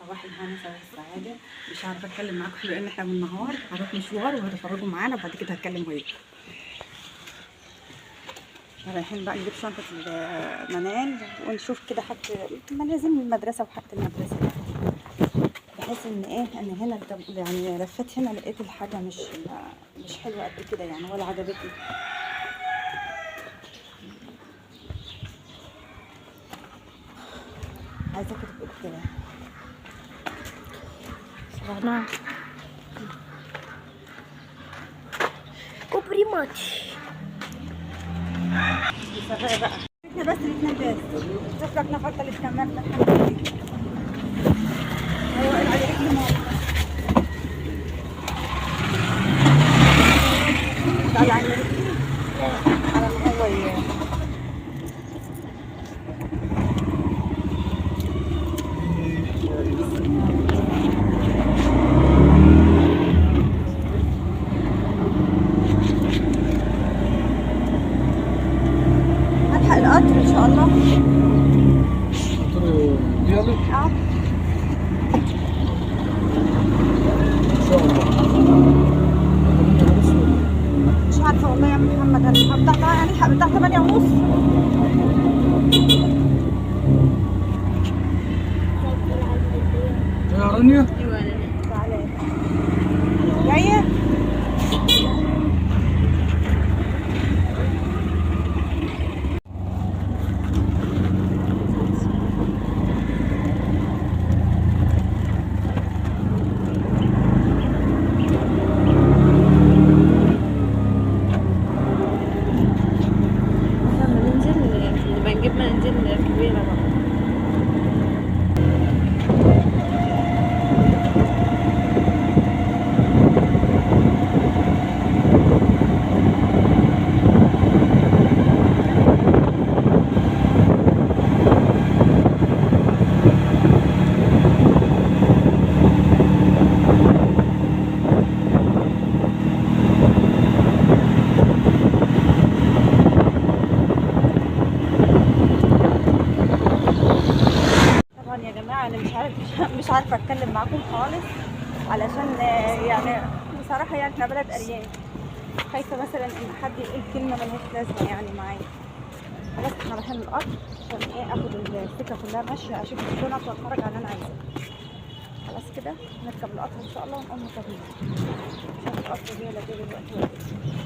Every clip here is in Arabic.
صباح الهنا صباح السعادة. مش عارفة اتكلم معاكم لان احنا بالنهار هنروح مشوار وهتفرجوا معانا وبعد كده هتكلم وياكم. رايحين بقى نجيب شنطة المنال ونشوف كده حتى ملازم المدرسة وحتى المدرسة، بحيث ان ايه ان هنا يعني لفيت هنا لقيت الحاجة مش حلوة قد كده يعني ولا عجبتني. عايزة كده كده صباحنا كوبري ماتش بقى احنا بس الاثنين بس شوف لك نفر ثالث كمان الحمد لله. ايوه على رجلي ماما على رجلي على ما هو هلحق القطر ان شاء الله. القطر ديالك؟ اه ان شاء الله. مش عارفه والله يا محمد، هنلحق بتاع 8:30. يا رانيا؟ تعالي جايه. بنجيب مناديل كبيرة بقى. انا مش عارفه اتكلم معاكم خالص علشان يعني بصراحه يعني احنا بلد ارياف، خايفه مثلا ان حد يقول كلمه ملهاش لازمه يعني معايا. خلاص احنا رايحين القطر عشان ايه اخد السكه كلها ماشيه اشوف الشنط واتفرج على اللي انا عايزاه. خلاص كده نركب القطر ان شاء الله ونقوم مطابين. شوف القطر جاي ولا جاي دلوقتي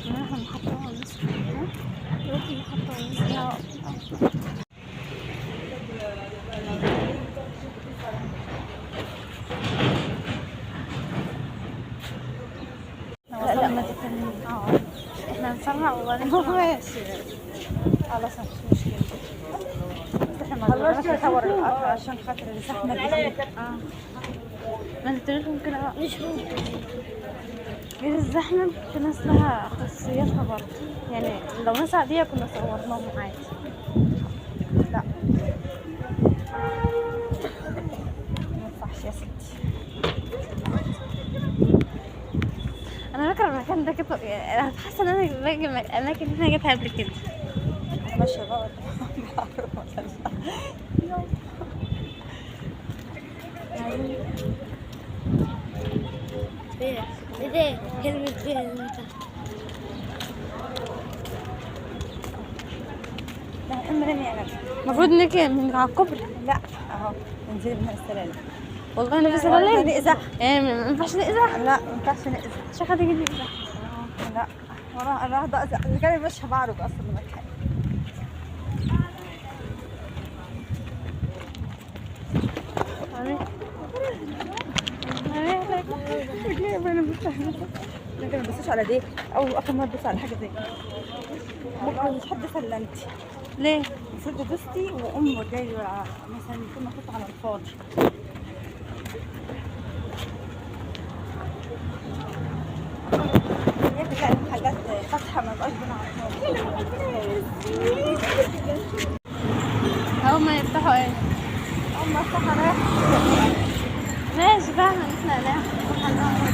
ولا احنا محطه ونص دلوقتي محطه ونص. لا ما تتكلمي. احنا هنسرع وبعدين ماشي خلاص مش مشكلة. احنا خلصنا نصور القطر عشان خاطر الزحمة دي. ما انت لهم كده مش ممكن غير الزحمة. في ناس لها خصوصياتها برضه، يعني لو ناس عادية كنا صورناهم عادي. لا ما ينفعش يا ستي. انا فاكرة المكان ده كده، يعني حاسة ان انا باجي الاماكن اللي انا جيتها قبل كده. انا ماشية غلط بعرف ولا لا. ايه كلمة ايه انت؟ لا حملني انا. المفروض انك من على الكوبري. لا اهو ننزل من السلالم. والله انا بس ولا نقزح. يعني ما ينفعش نقزح. لا ما ينفعش نقزح. شيخة تيجي نقزح. لا انا هقعد اقزح اللي كان مش بعرف اصلا ما اتحرك. انا ما ببصش على دي او اخر مره تبص على حاجه زي كده. بكره مش حد سلمتي ليه؟ المفروض دوستي وام جاي مثلا يكون محطوط على الفاضي. هي بتلاقي حاجات فاتحه ما بقاش بنا على الفاضي. اول ما يفتحوا ايه؟ اول ما افتح رايح ماشي فاهمة ان احنا ناخد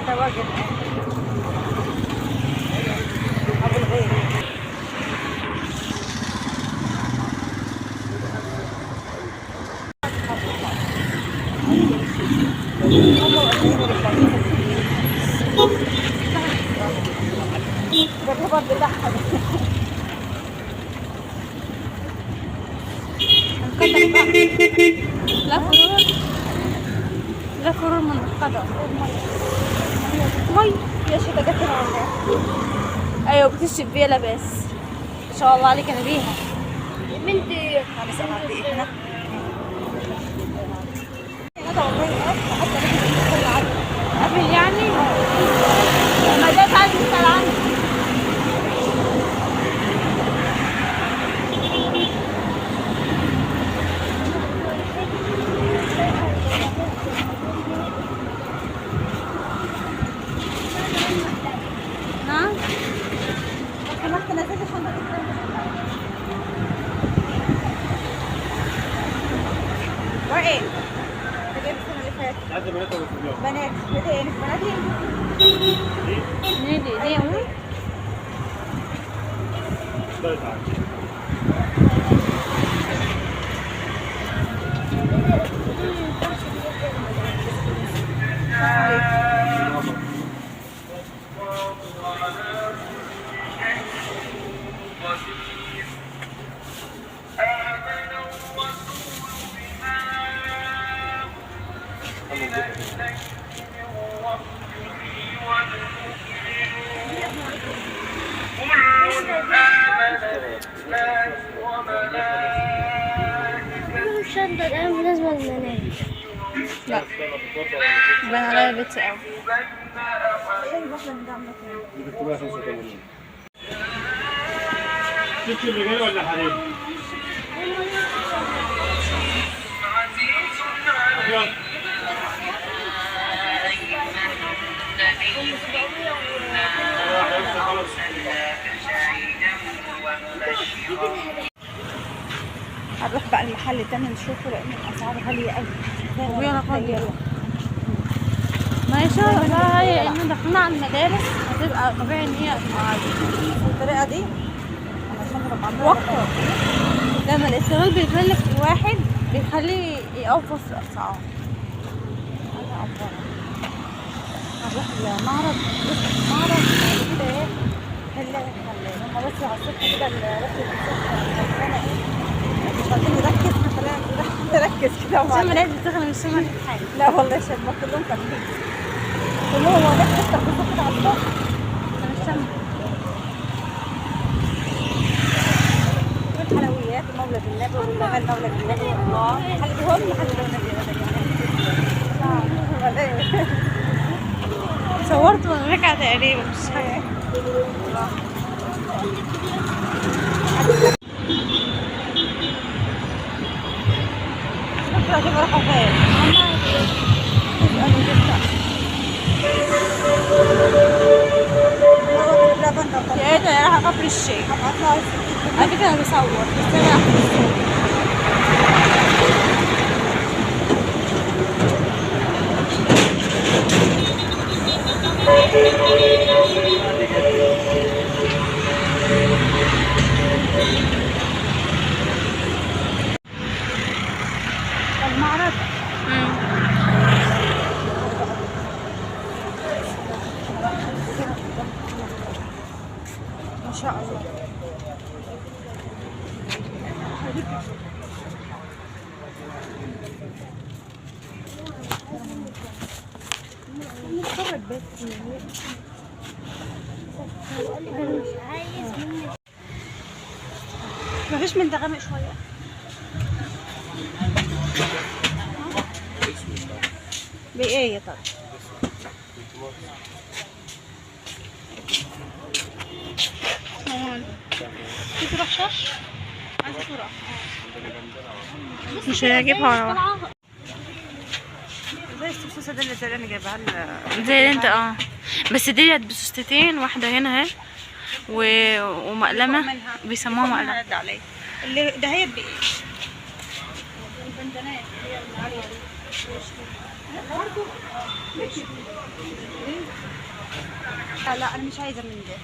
تواجد ابو الغير بتاعها ده. هنقدر بقى. لا فرور، لا فرور من القدر. مي يا شتا جت هنا ولا ايه؟ ايوه بتشرب فيها لباس. ما شاء الله عليك، انا بيها. بنتي خمس سنوات احنا هذا والله حتى نحن قبل يعني ما جت عندي تسأل عني. نعم. لو سمحت نزلت شنطة وايه؟ انت جايب السنة اللي فاتت عايز بنات ولا صبيان؟ بنات بدين بناتي نيدي دي أمي. لا تعال. الشنطة الآن بالنسبة للبنات. لا بان عليا بيتي أوي. ايه البحر من ده عامة دي بتبقى 85. شفت اللي جاي ولا حريم؟ يلا. هنروح بقى المحل التاني نشوفه لان الاسعار غالية قوي. ويلا غالية. ما إن شاء الله بقى هي إن دخلنا على المدارس هتبقى طبيعي إن هي بالطريقة دي انا شهر بعملها وقت. لما الاستغلال بيكلف الواحد بيخليه يقوفر في الأسعار. انا افضل هنروح المعرض معرض كده ايه خلي هما بس على الصبح كده رحلة الصبح مش عارفين نركز خلينا نركز كده عشان وبعدين المدارس بتغني مش سامعة حاجة. لا والله شد ما كلهم فاهمين كلهم واقفين تفتح بصوا كده على الصبح أنا مش سامعة. والحلويات مولد النبي والجمال مولد النبي الله حلوهم لحد النبي ولا ايه؟ صورت وأنا راجعة تقريبا مش فاكرة. بكره كده راحوا فين؟ اسألوا كده هو كده لبن لو يا إيه ده راح كفر الشيخ. هطلع على فكرة أنا بصور بس أنا المعرض ما شاء الله نتفرج بس مفيش من ده غامق شوية بإيه يا ترى؟ في تروح شاش؟ عايزة تروح مش هيجيبها ولا زي السوسة دي اللي انا جايبها لنا زي انت بس ديت بسوستين، واحدة هنا اهي ومقلمة بيسموها مقلمة. اللي ده هي بإيه؟ لا انا مش عايزه من ده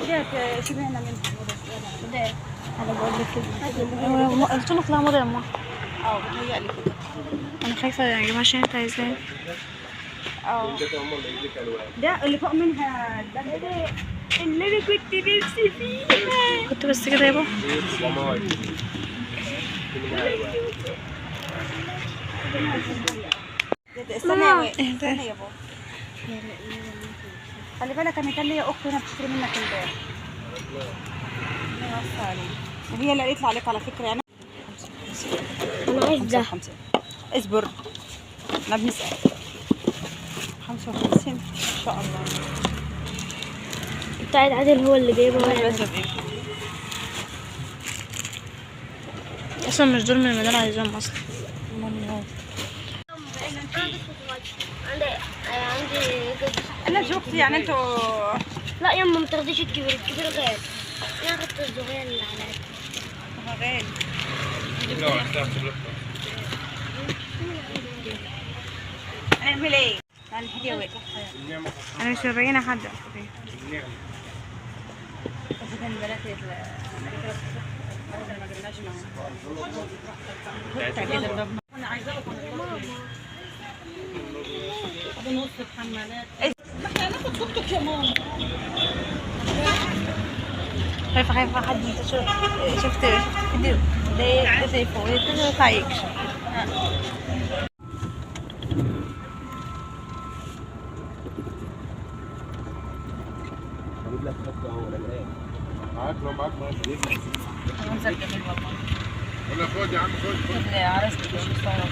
ديت شبهنا منها ده انا بقول لك كده قلت لك لا موديل ما بتهيألي كده انا خايفة اجيبها عشان انت عايزاه. ده اللي فوق منها ده اللي انا كنت نفسي فيها. كنت بس كده يابا. استنى يا بابا. خلي بالك انا كان ليا اخت هنا بتشتري منك امبارح. وهي اللي قالت لي عليك على فكره يعني. انا عايز ده. اصبر احنا بنسال. 55 ان شاء الله. بتاعت عادل هو اللي جايبه وانا اصلا مش دول من اللي انا عايزاهم اصلا. انا شفت يعني انتوا. لا يما ما تاخديش الكبير، الكبير غالي. انا اخدت الصغير اللي على هو غالي. هنعمل ايه؟ يعني هديه وين؟ انا مش مبينه حد. بس كان بنات ما جبناش معاهم. انا عايزاه بنص الحمالات. احنا هناخد صوتك يا ماما. خايفه حد شفت فيديو ده زي فوق ده يطلع يكشف. هجيب لك خط اهو ولا ايه؟ معاك لو معاك ماشي. منظر جميل والله. ولا خد يا عم خد. عرست مش مستغرب.